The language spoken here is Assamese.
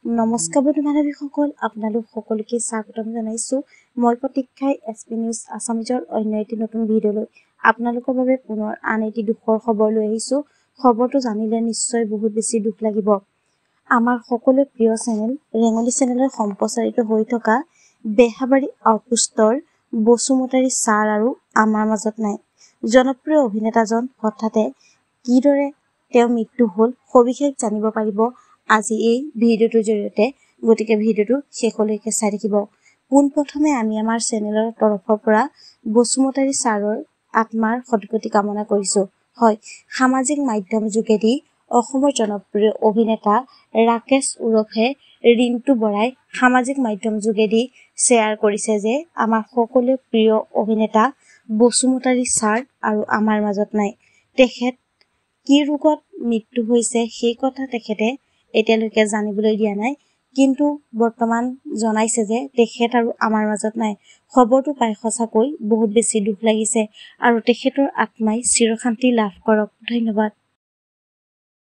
নমস্কাৰ বন্ধু বান্ধৱীসকল, আপোনালোক সকলোকে স্বাগতম জনাইছো। মই প্ৰতীক্ষাই এছপি নিউজ আছামিজৰ অন্য এটি নতুন ভিডিঅ'লৈ আপোনালোকৰ বাবে পুনৰ আন এটি দুখৰ খবৰ লৈ আহিছো। খবৰটো জানিলে নিশ্চয় বহুত বেছি দুখ লাগিব। আমাৰ সকলোৰে প্ৰিয় চেনেল ৰেঙনি চেনেলৰ সম্প্ৰচাৰিত হৈ থকা বেহাবাৰী আউটপোষ্টৰ বসুমতাৰী ছাৰ আৰু আমাৰ মাজত নাই জনপ্ৰিয় অভিনেতাজন হঠাতে কিদৰে তেওঁৰ মৃত্যু হ'ল সবিশেষ জানিব পাৰিব আজি এই ভিডিঅ'টোৰ জৰিয়তে। গতিকে ভিডিঅ'টো শেষলৈকে চাই থাকিব। পোনপ্ৰথমে আমি আমাৰ চেনেলৰ তৰফৰ পৰা বসুমতাৰী ছাৰৰ আত্মাৰ সদ্গতি কামনা কৰিছো। হয়, সামাজিক মাধ্যম যোগেদি অসমৰ জনপ্ৰিয় অভিনেতা ৰাকেশ ওৰফে ৰিণ্টু বৰাই সামাজিক মাধ্যম যোগেদি শ্বেয়াৰ কৰিছে যে আমাৰ সকলোৰে প্ৰিয় অভিনেতা বসুমতাৰী ছাৰ আৰু আমাৰ মাজত নাই। তেখেত কি ৰোগত মৃত্যু হৈছে সেই কথা তেখেতে এতিয়ালৈকে জানিবলৈ দিয়া নাই, কিন্তু বৰ্তমান জনাইছে যে তেখেত আৰু আমাৰ মাজত নাই। খবৰটো পাই সঁচাকৈ বহুত বেছি দুখ লাগিছে আৰু তেখেতৰ আত্মাই চিৰশান্তি লাভ কৰক। ধন্যবাদ।